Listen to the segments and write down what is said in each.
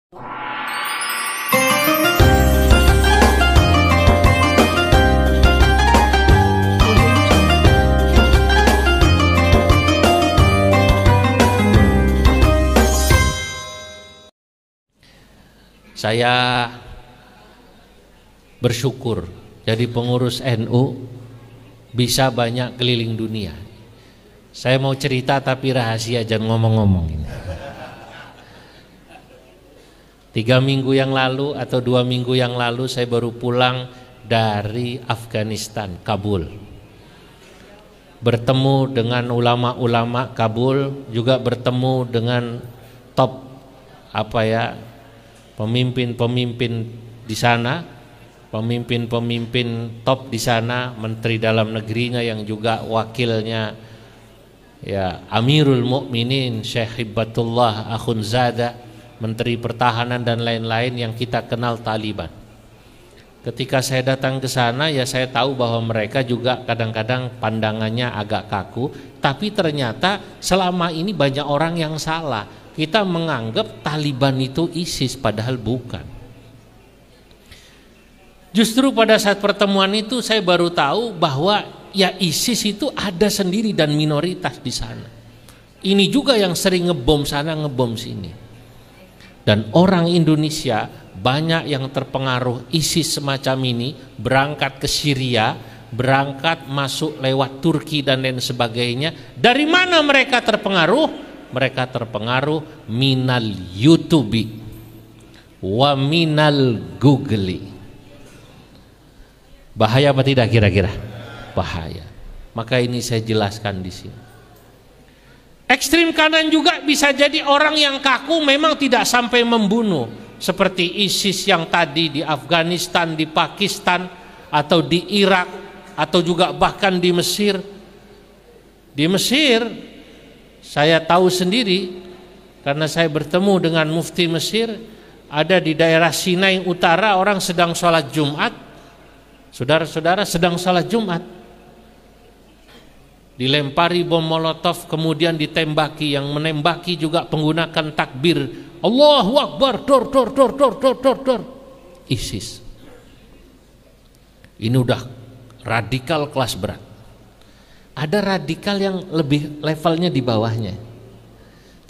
Saya bersyukur jadi pengurus NU bisa banyak keliling dunia. Saya mau cerita tapi rahasia, jangan ngomong-ngomong ini. 3 minggu yang lalu atau 2 minggu yang lalu saya baru pulang dari Afghanistan, Kabul. Bertemu dengan ulama-ulama Kabul, juga bertemu dengan top pemimpin-pemimpin di sana, pemimpin-pemimpin top di sana, menteri dalam negerinya yang juga wakilnya ya Amirul Mukminin Syekh Hibbatullah Akhundzada, menteri pertahanan dan lain-lain yang kita kenal Taliban. Ketika saya datang ke sana ya saya tahu bahwa mereka juga kadang-kadang pandangannya agak kaku, tapi ternyata selama ini banyak orang yang salah. Kita menganggap Taliban itu ISIS, padahal bukan. Justru pada saat pertemuan itu saya baru tahu bahwa ya ISIS itu ada sendiri dan minoritas di sana. Ini juga yang sering ngebom sana, ngebom sini. Dan orang Indonesia banyak yang terpengaruh ISIS semacam ini, berangkat ke Syria, berangkat masuk lewat Turki dan lain sebagainya. Dari mana mereka terpengaruh? Mereka terpengaruh minal YouTubi wa minal Googli. Bahaya apa tidak kira-kira? Bahaya. Maka ini saya jelaskan di sini. Ekstrim kanan juga bisa jadi orang yang kaku, memang tidak sampai membunuh, seperti ISIS yang tadi di Afghanistan, di Pakistan, atau di Irak, atau juga bahkan di Mesir. Di Mesir saya tahu sendiri karena saya bertemu dengan mufti Mesir, ada di daerah Sinai Utara orang sedang sholat Jumat, saudara-saudara sedang sholat Jumat, dilempari bom molotov kemudian ditembaki, yang menembaki juga menggunakan takbir Allahu Akbar, dor dor dor dor dor dor dor, ISIS. Ini udah radikal kelas berat. Ada radikal yang lebih levelnya di bawahnya,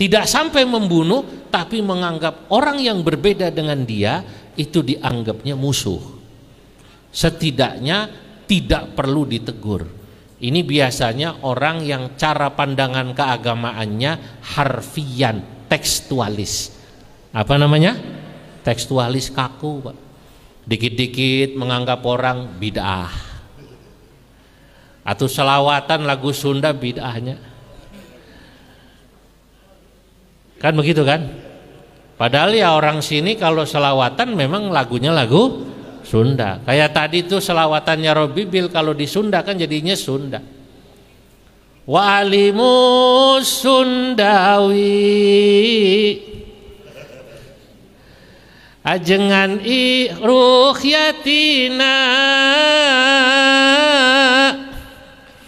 tidak sampai membunuh tapi menganggap orang yang berbeda dengan dia itu dianggapnya musuh, setidaknya tidak perlu ditegur. Ini biasanya orang yang cara pandangan keagamaannya harfian, tekstualis. Apa namanya? Tekstualis, kaku, Pak. Dikit-dikit menganggap orang bid'ah, atau selawatan lagu Sunda bid'ahnya, kan begitu kan? Padahal ya orang sini kalau selawatan memang lagunya lagu Sunda. Kayak tadi tuh selawatannya Robibil, kalau di Sunda kan jadinya Sunda. Wa alimus Sundawi ajengan ruhyatina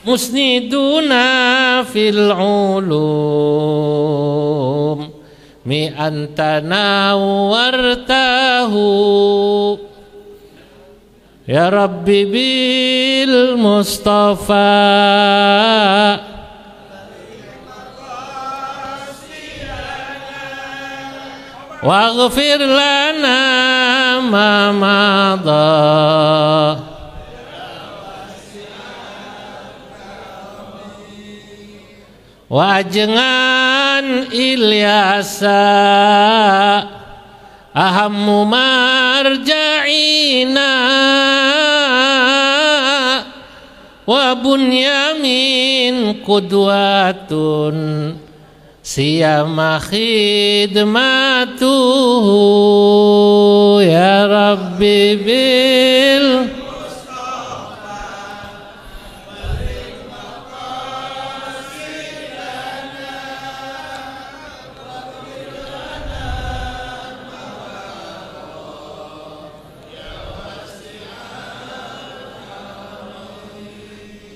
musniduna fil ulum mi antana wartahu ya Rabbi bil Mustafa waghfir lana ma madha wajengan Ilyasa ahammu marja'ina wa bunyamin qudwatun siyama khidmatuhu ya Rabbi bil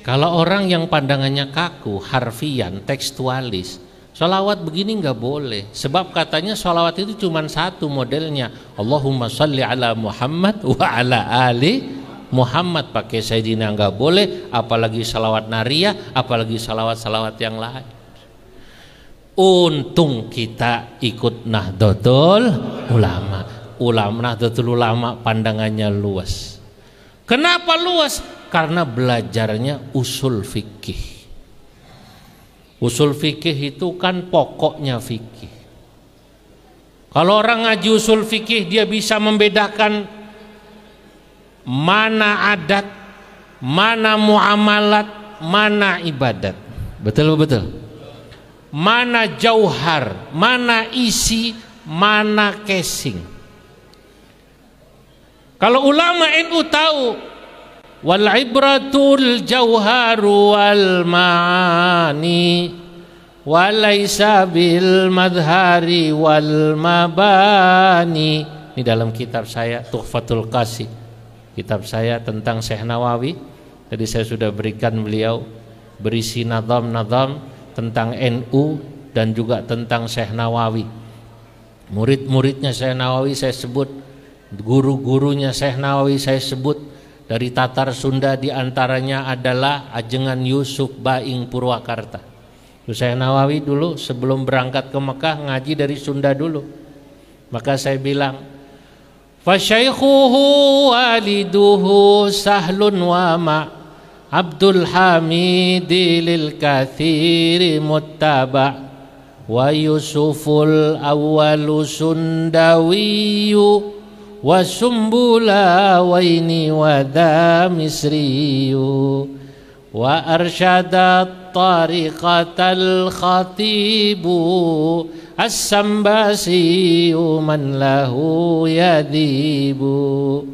Kalau orang yang pandangannya kaku, harfian, tekstualis, Sholawat begini nggak boleh, sebab katanya sholawat itu cuma satu modelnya, Allahumma sholli ala Muhammad wa ala ali Muhammad, pakai Sayyidina nggak boleh, apalagi sholawat nariyah, apalagi sholawat yang lain. Untung kita ikut Nahdlatul Ulama. Nahdlatul Ulama pandangannya luas. Kenapa luas? Karena belajarnya usul fikih. Usul fikih itu kan pokoknya fikih. Kalau orang ngaji usul fikih, dia bisa membedakan mana adat, mana muamalat, mana ibadat. Betul. Mana jauhar, mana isi, mana casing. Kalau ulama NU tahu, wal ibratul jauharu wal ma'ani walaysa bil madhari wal mabani. Ini dalam kitab saya Tuhfatul Qasi, kitab saya tentang Syekh Nawawi. Tadi saya sudah berikan beliau, berisi nazam-nazam tentang NU dan juga tentang Syekh Nawawi. Murid-muridnya Syekh Nawawi saya sebut, guru-gurunya Syekh Nawawi saya sebut. Dari Tatar Sunda diantaranya adalah Ajengan Yusuf Baing Purwakarta. Syekh Nawawi dulu sebelum berangkat ke Mekah ngaji dari Sunda dulu. Maka saya bilang, fasyaikhuhu waliduhu sahlun wa ma Abdul Hamidi lil kathiri muttaba wa Yusuful awwalu sundawiyu wa sumbula waini wa dha misriyu wa arsyadat tariqatal khatibu as-sambasiyu man lahu yadibu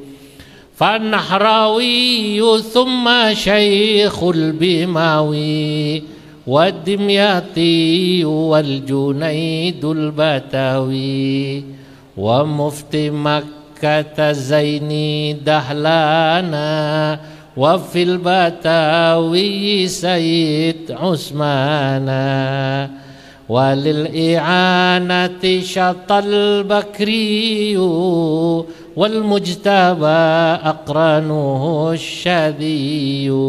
fanahrawiyu thumma syaikhul bimawi wa dimyatiyu wal junaidul batawi wa mufti kata Zaini Dahlana wa fil batawi Sayyid Usmana walil i'anati syatal bakriyu wal mujtaba aqranuhu syadiyu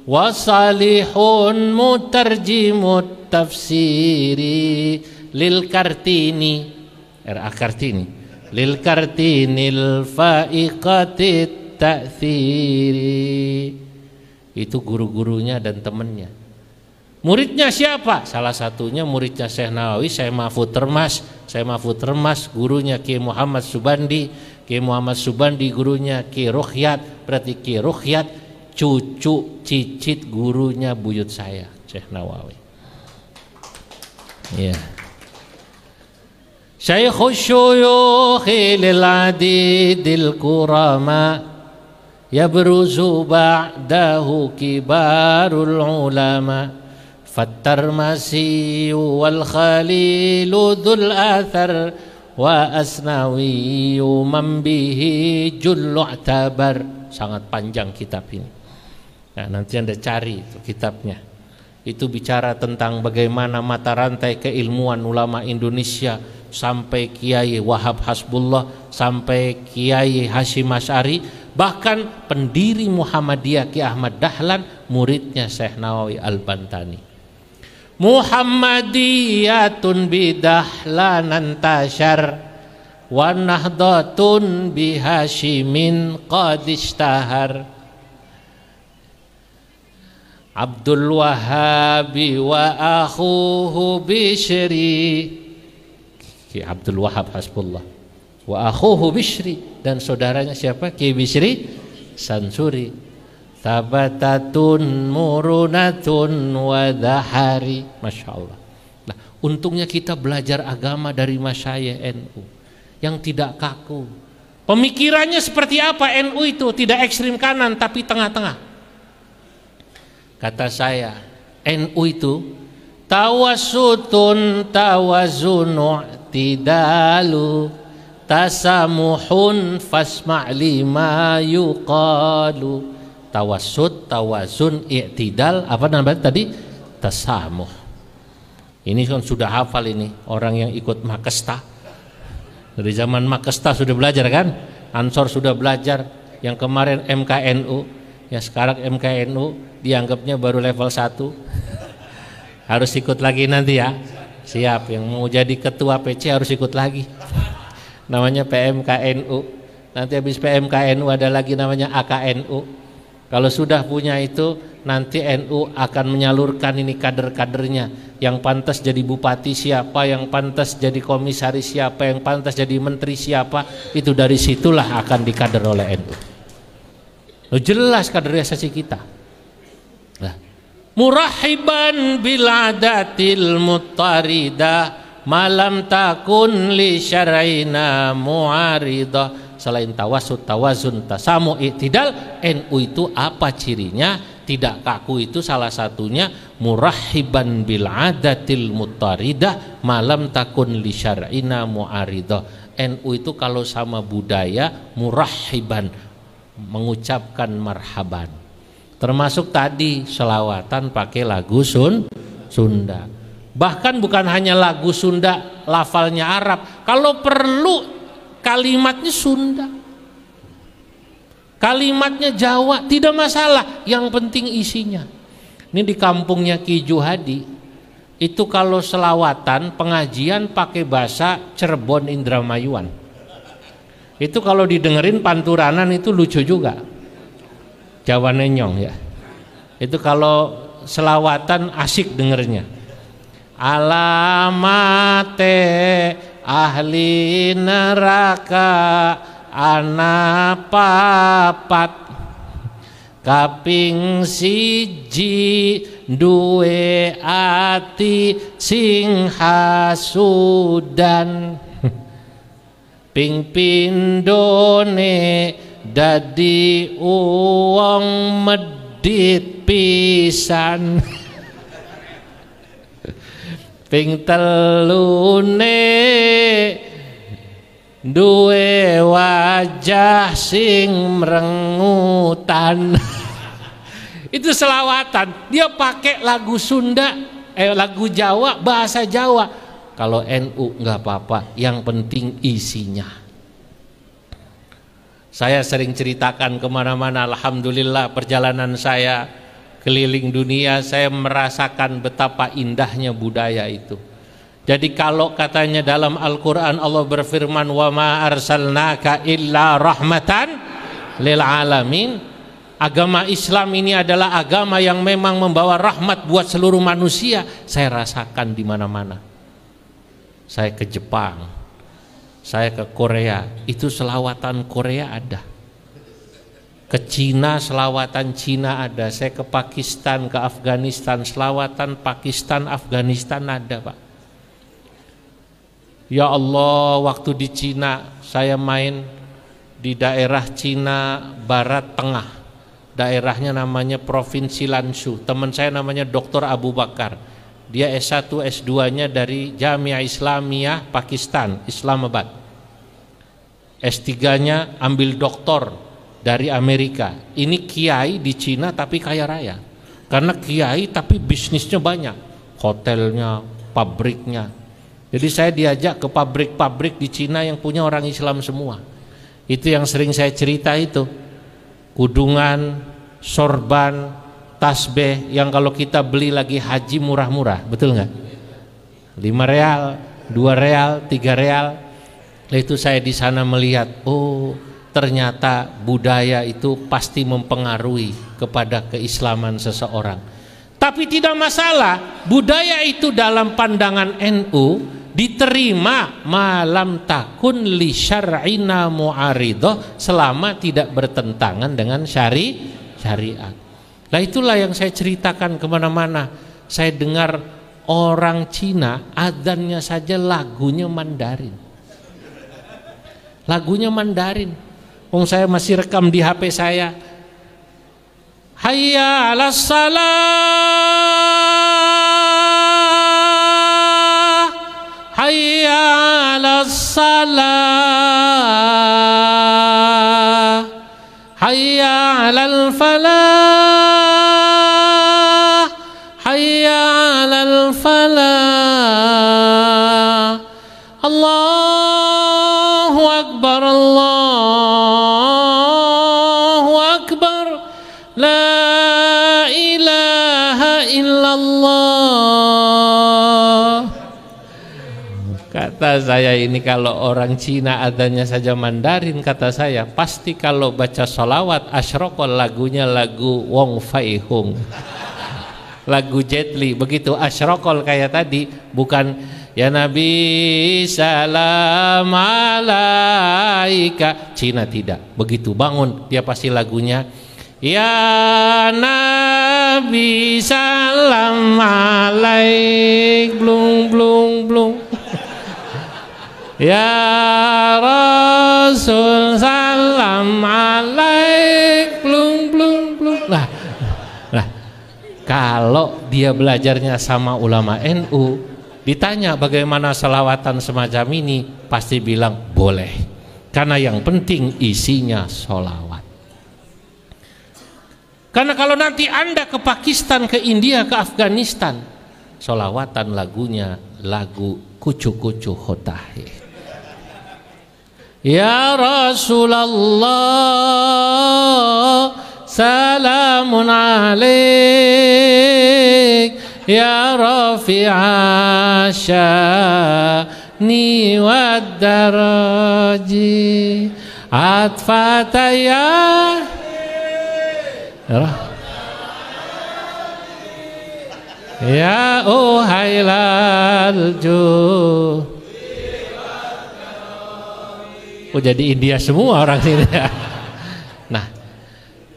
wa salihun mutarjimut tafsiri lil Kartini Kartini lil Kartinil faiqatit ta'thiri. Itu guru-gurunya dan temannya. Muridnya siapa? Salah satunya muridnya Syekh Nawawi, Syekh Mahfud Termas, gurunya Ki Muhammad Subandi. Ki Muhammad Subandi gurunya Ki Ruhyat, berarti Ki Ruhyat cucu cicit gurunya buyut saya, Syekh Nawawi. Ya. Syekhus syuyukhi lil adidil kurama yabruzu ba'dahu kibarul ulama fattarmasi wal khalilu dhul athar wa asnawiyu man bihi jullu tabar. Sangat panjang kitab ini. Nah, nanti Anda cari itu kitabnya. Itu bicara tentang bagaimana mata rantai keilmuan ulama Indonesia sampai Kiai Wahab Hasbullah, sampai Kiai Hashim Asy'ari, bahkan pendiri Muhammadiyah Ki Ahmad Dahlan, muridnya Syekh Nawawi Al-Bantani. Muhammadiyatun bidahlanan tashar wa nahdhatun bihashimin qad ishtahar Abdul Wahhabi wa akhuhu Bishri, Ki Abdul Wahhab Hasbullah, wa akhuhu Bishri, dan saudaranya siapa? Ki Bishri Sansuri. Tabatatun murunatun wa dahari. Masya Allah. Nah, untungnya kita belajar agama dari masyayikh NU yang tidak kaku. Pemikirannya seperti apa NU itu? Tidak ekstrim kanan tapi tengah-tengah. Kata saya, NU itu tawasutun tawazunu tidalu tasamuhun fasma' lima yuqalu. Tawassut, tawazun, i'tidal, apa namanya tadi? Tasamuh. Ini kan sudah hafal ini orang yang ikut Makesta. Dari zaman Makesta sudah belajar kan? Ansor sudah belajar. Yang kemarin MKNU, ya sekarang MKNU dianggapnya baru level 1. Harus ikut lagi nanti ya. Siap, yang mau jadi ketua PC harus ikut lagi. Namanya PMKNU. Nanti habis PMKNU ada lagi namanya AKNU. Kalau sudah punya itu, nanti NU akan menyalurkan ini kader-kadernya. Yang pantas jadi bupati siapa, yang pantas jadi komisaris siapa, yang pantas jadi menteri siapa, itu dari situlah akan dikader oleh NU. Jelas kaderisasi kita. Nah, murahiban bil adatil mutarida malam takun li syar'ina mu'aridah. Selain tawasud, tawazun, tasamu, iktidal, NU itu apa cirinya? Tidak kaku itu salah satunya murahiban bil adatil mutarida malam takun li syar'ina mu'aridah. NU itu kalau sama budaya murahiban, mengucapkan marhaban. Termasuk tadi selawatan pakai lagu Sunda. Bahkan bukan hanya lagu Sunda, lafalnya Arab. Kalau perlu kalimatnya Sunda, kalimatnya Jawa, tidak masalah, yang penting isinya. Ini di kampungnya Ki Juhadi itu kalau selawatan pengajian pakai bahasa Cirebon Indramayuan. Itu kalau didengerin panturanan itu lucu juga, Jawa Nenyong ya. Itu kalau selawatan asik dengernya. Alamate ahli neraka anapapat kaping siji duwe ati sing hasudan ping pindone dadi uwong medit pisan ping telune duwe wajah sing merengutan. Itu selawatan, dia pakai lagu Sunda, lagu Jawa, bahasa Jawa. Kalau NU nggak apa-apa, yang penting isinya. Saya sering ceritakan kemana-mana, alhamdulillah perjalanan saya keliling dunia, saya merasakan betapa indahnya budaya itu. Jadi kalau katanya dalam Al-Quran Allah berfirman wa ma arsalnaka illa rahmatan lil alamin, agama Islam ini adalah agama yang memang membawa rahmat buat seluruh manusia. Saya rasakan di mana-mana. Saya ke Jepang, saya ke Korea, itu selawatan Korea ada. Ke Cina selawatan Cina ada. Saya ke Pakistan, ke Afghanistan, selawatan Pakistan, Afghanistan ada, Pak. Ya Allah, waktu di Cina saya main di daerah Cina Barat Tengah. Daerahnya namanya Provinsi Lansu. Teman saya namanya Dr. Abu Bakar. Dia S1, S2-nya dari Jamiah Islamiyah Pakistan, Islamabad. S3-nya ambil doktor dari Amerika. Ini kiai di Cina tapi kaya raya. Karena kiai tapi bisnisnya banyak, hotelnya, pabriknya. Jadi saya diajak ke pabrik-pabrik di Cina yang punya orang Islam semua. Itu yang sering saya cerita itu. Kudungan, sorban, tasbih yang kalau kita beli lagi haji murah-murah, betul nggak? 5 real, 2 real, 3 real. Itu saya di sana melihat, oh ternyata budaya itu pasti mempengaruhi kepada keislaman seseorang. Tapi tidak masalah, budaya itu dalam pandangan NU diterima malam takun li syar'ina mu'aridah, selama tidak bertentangan dengan syariat. Nah itulah yang saya ceritakan kemana-mana. Saya dengar orang Cina adzannya saja lagunya Mandarin. Lagunya Mandarin. Saya masih rekam di HP saya. Hayya 'alas salah, hayya 'alas salah, hayya 'alal falah, hayya 'alal falah. Akbar, Allahu Akbar, la ilaha illallah. Kata saya, ini kalau orang Cina adanya saja Mandarin, kata saya pasti kalau baca sholawat asyraqal lagunya lagu Wong Fai Hung, lagu Jet Li. Begitu asyraqal kayak tadi, bukan ya Nabi salam alaika. Cina tidak begitu, bangun dia pasti lagunya ya Nabi salam alaik, blung blung blung. Ya Rasul salam alaik, blung blung blung. Nah, kalau dia belajarnya sama ulama NU, ditanya bagaimana selawatan semacam ini, pasti bilang boleh, karena yang penting isinya sholawat. Karena kalau nanti Anda ke Pakistan, ke India, ke Afghanistan, sholawatan lagunya lagu kucu-kucu hotahe. Ya Rasulullah salamun alaik, ya rafi'a sya'ni wad daraji atfataya ya uhailal juh. Oh, jadi India semua orang sini. Nah,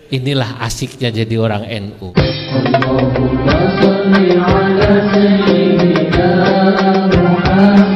inilah asiknya jadi orang NU. Allahumma shalli ala sayyidina Muhammad.